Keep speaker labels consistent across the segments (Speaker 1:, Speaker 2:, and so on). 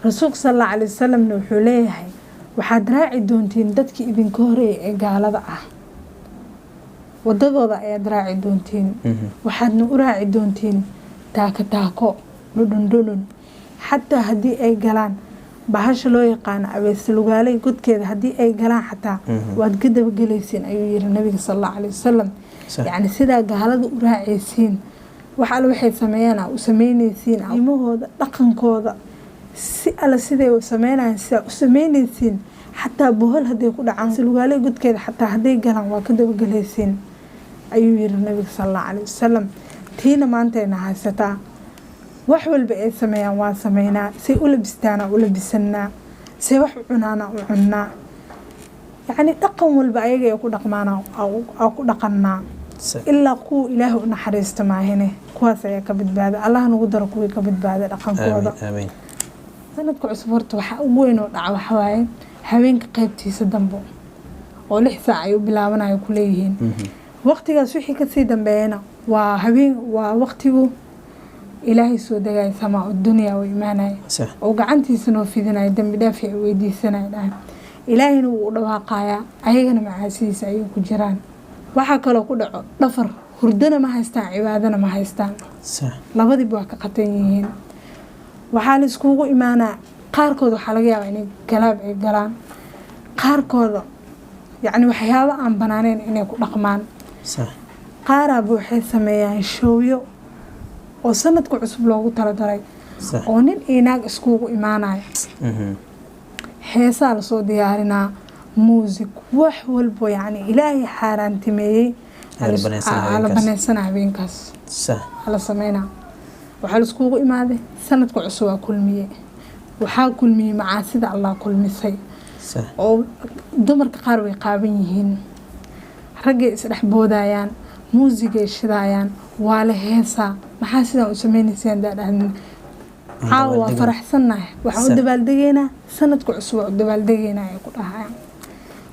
Speaker 1: rasuulka sallallahu alayhi wasallam wuxuu leeyahay waxaad raaci doontiin dadkii idinka horeeyay ee gaalada ah wadadooda ayaad raaci doontiin waxaadna u raaci doontiin taako taako dhudhun xataa haddii ay galaan bahasha loo yaqaan abeeslugaalay godkeeda haddii ay galaan xataa waad ka dabagelaysiin ayuu yiri nabiga sallallahu alayhi wasallam yani sidaa gaalada u raacaysiin waxa alle waxay sameeyaan u sameynaysiin ilmahooda dhaqankooda si alla siday u sameynayaan sida u sameynaysiin xataa bohol haday ku dhacaan lugaalay godkeeda xataa haday galaan waa ka dabagelaysiin ayuu yiri nabiga sallallahu alayhi wasallam tiina maanteena haysataa wax walba ay sameeyaan waa sameynaa say u labistaana u labisanaa say wax u cunaana u cunnaa yani dhaqan walba ayaga ay ku dhaqmaana ku dhaqannaa ilaa kuwa ilaahay u naxariista maahine kuwaas ayaa ka badbaada allah nagu daro kuwii ka badbaada dhaqankooda sanadka cusub horta waxa ugu weyn oo dhaca waxa waaye habeenka qaybtiisa dambe oo 6 saac ay u bilaabanayo ku leeyihiin waqtigaas wixii ka sii dambeeyana waa habeen waa waqtigu ilaahay soo dagay sama dunya oo iimaanay oo gacantiisa noo fidinay dambi dhaaf ay weydiisanay ilaahayna uu dhawaaqaya ayagana macaasiisa ay ku jiraan waxa kale ku dhaco dhafar hurdana ma haystaan cibaadana ma haystaan labadiiba waa ka qatan yihiin waxa la iskugu iimaanaa qaarkood waxa laga yaabaa inay galaab ay galaan qaarkood yani waxyaabo aan banaaneen inay ku dhaqmaan qaaraba waxay sameeyaan showyo oo sanadka cusub loogu talagalay oo nin inaag iskugu iimaanaya heesaa la soo diyaarinaa muusik wax walba yani ilaahay xaaraantimeeyey ala banaysanaa habeenkaas ala sameynaa waxaa la iskugu imaaday sanadka cusub waa kulmiye waxaa kulmiyey macaasida allah kulmisay oo dumarka qaar way qaaban yihiin raggay isdhex boodayaan muusigay shidaayaan waa la heesaa maxaa sidaan u sameynaysaan daadhahdin caawa waa faraxsannahay waxaan u dabaaldegaynaa sanadka cusub waa u dabaaldegaynaa ay ku dhahayaan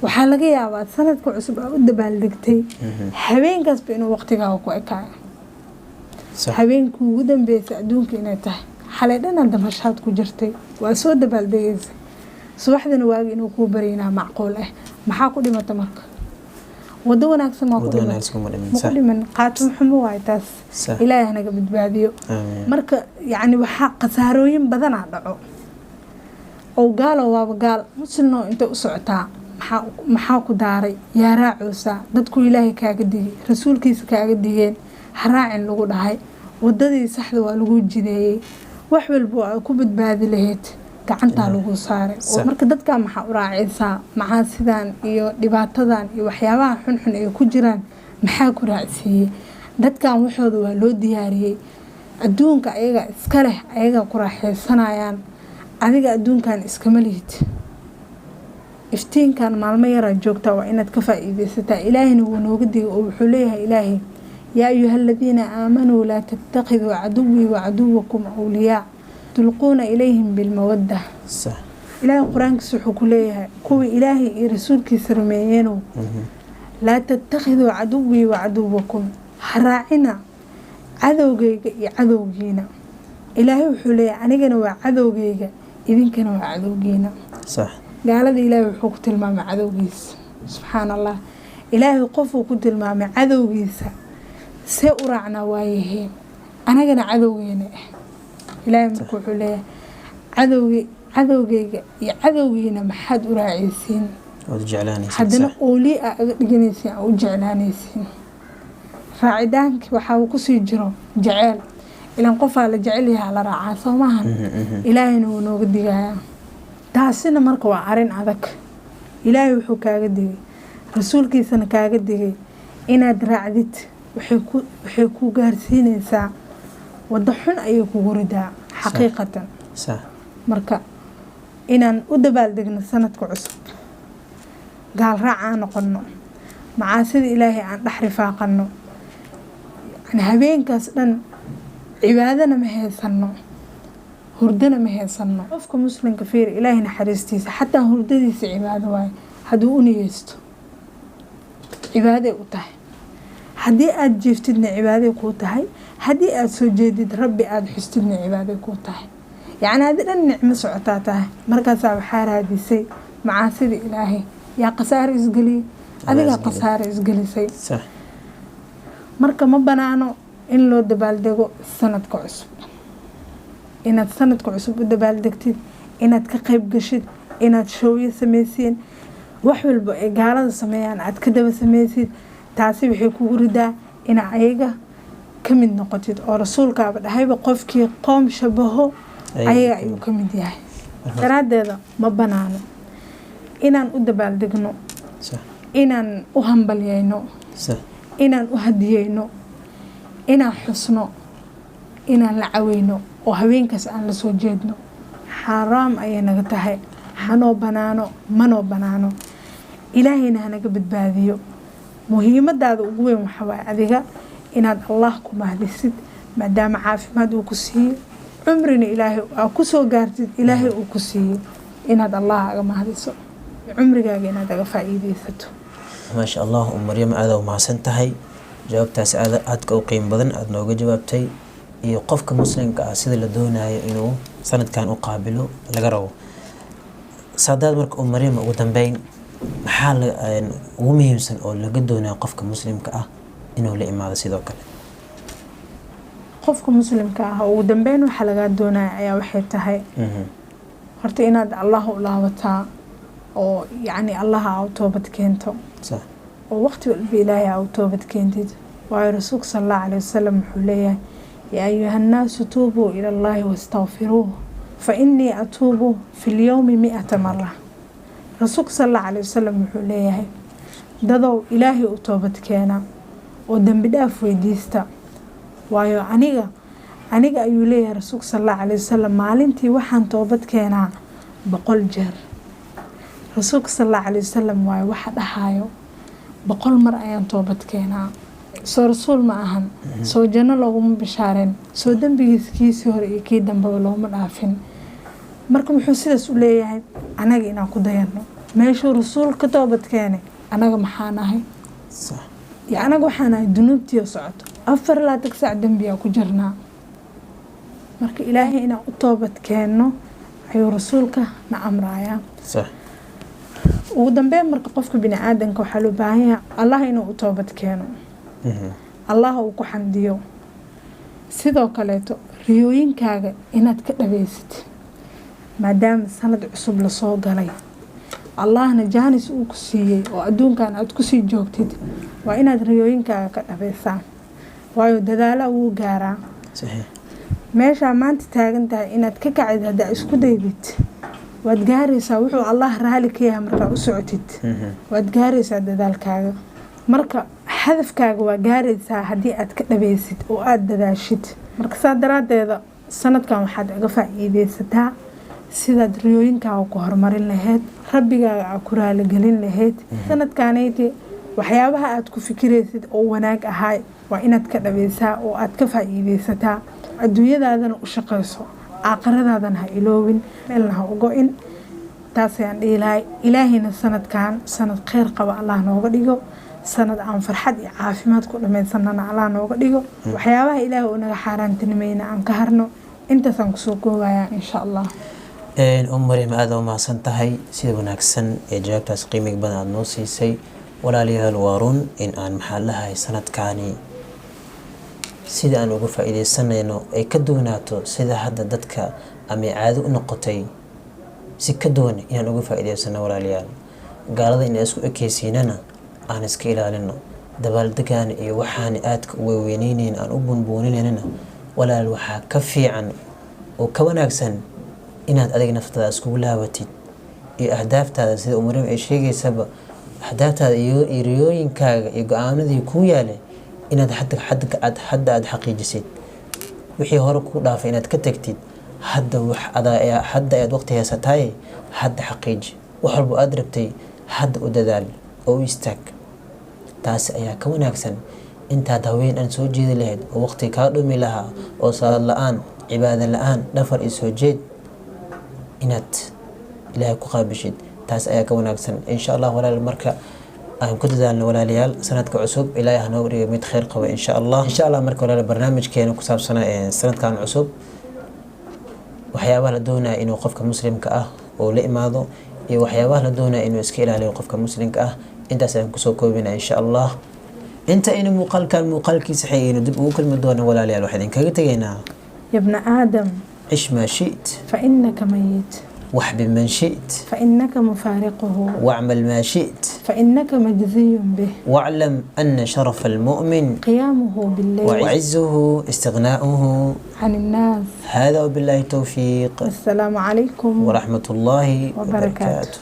Speaker 1: waxaa laga yaabaa sanadka cusub aa u dabaaldegtay habeenkaasba inuu waqtigaaga ku ekaayo habeenkii ugu dambeysay adduunka inay tahay xalay dhanaan damashaad ku jirtay waa soo dabaaldegaysa subaxdana waagi inuu kuu baraynaa macquul ah maxaa ku dhimata marka wado wanaagsan ma ku dhiman qaatum xumo waay taas ilaahay naga badbaadiyo marka yani waxa qasaarooyin badan dhaco oo gaalo waaba gaal muslimno inta u socotaa maxaa ku daaray yaa raacoosa dadku ilaahay kaaga digay rasuulkiisa kaaga digeen haraacin lagu dhahay wadadii saxda waa lagu jideeyay wax walba ay ku badbaadi lahayd gacanta lagu saaray oo marka dadka maxaa u raacaysaa macaasidan iyo dhibaatadan iyo waxyaabaha xunxun ay ku jiraan maxaa ku raacsiiyay dadkan waxooda waa loo diyaariyay adduunka ayaga iska leh ayaga ku raaxaysanayaan adiga adduunkan iskama lihid iftiinkan maalmo yar joogta waa inaad ka faa'iideysataa ilaahayna wuu nooga digay oo wuxuu leeyahay ilaahay yaa ayyuhalladhiina aamanuu laa tattakhiduu caduwwii wa caduwwakum awliyaa tulquuna ilayhim bilmawadda ilaahay quraankiisa wuxuu ku leeyahay kuwa ilaahay iyo rasuulkiisa rumeeyeen laa tattakhiduu caduwwii wa caduwwakum haraacina cadowgayga iyo cadowgiina ilaahay wuxuu leeyahay anigana waa cadowgayga idinkana waa cadowgiina gaalada ilaahay wuxuu ku tilmaamay cadowgiisa subxaanallah ilaahay qofuu ku tilmaamay cadowgiisa see u raacnaa waayaheen anagana cadowgeena ilaahay markuu wuxuu leeyahay cadowgayga iyo cadowgiina maxaad u raacaysiin haddana oolii aa aga dhiganaysiin aa u jeclaanaysiin raacidaankii waxaa uu kusii jiro jeceel ilan qofaa la jecel yahaa la raacaa soo maahan ilaahayna wuu nooga digayaa taasina marka waa arin adag ilaahay wuxuu kaaga digay rasuulkiisana kaaga digay inaad raacdid waxay ku gaarsiinaysaa wada xun ayay kugu ridaa xaqiiqatan marka inaan u dabaaldegno sanadka cusub gaal raac aan noqono macaasida ilaahay aan dhex rifaaqano yani habeenkaas dhan cibaadana ma haysano hurdana ma haysano qofka muslimka fiir ilaahay naxariistiisa xataa hurdadiisa cibaado waay hadduu u niyeysto cibaaday u tahay haddii aad jiiftidna cibaaday kuu tahay haddii aad soo jeedid rabbi aad xustidna cibaaday kuu tahay yacni adi dhan nicmo socotaa tahay markaasaa waxaa raadisay macaasida ilaahay yaa khasaare isgeliyey adigaa khasaare isgelisay marka ma banaano in loo dabaaldego sanadka cusub inaad sanadka cusub u dabaaldegtid inaad ka qayb gashid inaad showyo samaysiin wax walba ay gaalada sameeyaan aad ka daba samaysid taasi waxay kugu ridaa inaa ayaga ka mid noqotid oo rasuulkaaba dhahayba qofkii qoom shabaho ayaga ayuu ka mid yahay daraadeeda ma banaano inaan u dabaaldegno inaan u hambalyayno inaan u hadiyeyno inaan xusno inaan la caweyno oo habeenkaas aan la soo jeedno xaraam ayay naga tahay hanoo banaano manoo banaano ilaahayna hanaga badbaadiyo muhiimadaada ugu weyn waxaa waaye adiga inaad allah ku mahdisid maadaama caafimaad uu ku siiyey cumrina ilaahay aa ku soo gaartid ilaahay uu ku siiyey inaad allah aga mahdiso cumrigaaga inaad aga faa'iidaysato
Speaker 2: maasha allah maryam aad u mahadsan tahay jawaabtaas aadka u qiimo badan aad nooga jawaabtay iyo qofka muslimka ah sida la doonayo inuu sanadkan u qaabilo laga rabo saadaad marka maryam ugu dambeyn maxaa ugu muhiimsan oo laga doonayo qofka muslimka ah inuu la imaado sidoo kale
Speaker 1: qofka muslimka ah ugu dambeyn waxa laga doonaya ayaa waxay tahay horta inaad allah u laabataa oo yacni allaha aa u toobad keento oo waqti walba ilaahay aa u toobad keentid waayo rasuulka sallallahu alayhi wasallam wuxuu leeyahay yaa ayuha nnaasu tuubuu ila allahi wastakfiruuh fa innii atuubu fi lyawmi 100 mara rasuulka sallallahu alayhi wasallam wuxuu leeyahay dadow ilaahay u toobad keena oo dambi dhaaf weydiista waayo aniga ayuu leeyahay rasuulka sallallahu alayhi wasallam maalintii waxaan toobad keenaa 100 jeer rasuulka sallallahu alayhi wasallam waayo waxa dhahayo 100 mar ayaan toobad keenaa soo rasuul ma ahan soo janno looguma bishaareen soo dambigiiskiisii hore iyo kii dambaba looma dhaafin marka wuxuu sidaas u leeyahay anaga inaan ku dayano meeshuu rasuul ka toobad keenay anaga maxaa nahay iyo anaga waxaa nahay dunuubtii socoto 24 saac dambiyaa ku jirnaa marka ilaahay inaan u toobad keenno ayuu rasuulka na amrayaa ugu dambeyn marka qofka bini aadanka waxaa loo baahan yahay allah inuu u toobad keeno allah uu ku xamdiyo sidoo kaleeto riyooyinkaaga inaad ka dhageysid maadaama sanad cusub la soo galay allahna jaanis uu ku siiyey oo adduunkan aad kusii joogtid waa inaad riyooyinkaaga ka dhageysaa waayo dadaala wuu gaaraa meeshaa maanta taagan tahay inaad ka kacid haddaa isku daydid waad gaaraysaa wuxuu allah raali ka yahay markaa u socotid waad gaaraysaa dadaalkaaga marka hadafkaaga waa gaaraysaa haddii aad ka dhageysid oo aad dadaashid marka saa daraadeeda sanadkan waxaad aga faa'iidaysataa sidaad riyooyinkaaga ku horumarin lahayd rabbigaaga aa ku raaligelin lahayd sanadkaanayti waxyaabaha aad ku fikiraysid oo wanaag ahaay waa inaad ka dhageysaa oo aad ka faa'iidaysataa adduunyadaadana u shaqayso aakhiradaadana ha iloowin meelna ha u go-in taas ayaan dhihi lahay ilaahayna sanadkan sanad kheyr qaba allah nooga dhigo sanad aan farxad iyo caafimaad ku dhamaysanana allah nooga dhigo waxyaabaha ilaahay uu naga xaaraantinimayna aan ka harno intaasaan kusoo koobayaa insha allah
Speaker 2: maryam aad u mahadsan tahay sida wanaagsan ee jawaabtaas qiimiga badan aad noo siisay walaalayaal waa run in aan maxaa lahay sanadkaani sida aan uga faa'iidaysanayno ay ka duwanaato sida hadda dadka ama caado u noqotay si ka duwan inaan uga faa'iidaysano walaalayaal gaalada inay isku ekeysiinana aan iska ilaalino dabaaldegaan iyo waxaan aadka u weyneynayn aan u bunbuuninayna walaal waxaa ka fiican oo ka wanaagsan inaad adiga naftaada iskugu laabatid iyo ahdaaftaada sida maryam ay sheegaysaba ahdaaftaada iyo riyooyinkaaga iyo go-aanadii kuu yaalay inaad hadda aad xaqiijisid wixii hore kuu dhaafay inaad ka tagtid hadda ayaad waqti haysataay hadda xaqiiji wax walba aad rabtay hadda u dadaal oo u istaag taasi ayaa ka wanaagsan intaad haween aan soo jeedi lahayd oo waqti kaa dhumi lahaa oo salaad la-aan cibaado la-aan dhafar iyo soo jeed inaad ilaahay ku qaabishid taas ayaa ka wanaagsan insha allah walaal marka aan ku dadaalno walaalayaal sanadka cusub ilaahay ha nooga dhigo mid kheyr qaba insha allah marka walaal barnaamijkeena ku saabsanaa sanadkan cusub waxyaabaha la doonaya inuu qofka muslimka ah oo la imaado iyo waxyaabaha la doonaya inuu iska ilaaliyo qofka muslimka ah. intaas ayaan kusoo koobina insha allah. inta aynu muuqaalkiisa xigayno dib ugu kulmi doono walaalayaal, waxaan idinkaga tegaynaa
Speaker 1: يا ابن آدم
Speaker 2: cish maa shi't
Speaker 1: فإنك ميت
Speaker 2: waxbib man shi't
Speaker 1: فإنك مفارقه
Speaker 2: wacmal maa shi't
Speaker 1: فإنك مجزي به
Speaker 2: واعلم أن شرف المؤمن
Speaker 1: قيامه بالليل
Speaker 2: وعزه استغناؤه
Speaker 1: عن الناس.
Speaker 2: هذا وبالله التوفيق
Speaker 1: السلام عليكم
Speaker 2: ورحمة الله
Speaker 1: وبركاته.
Speaker 2: وبركاته.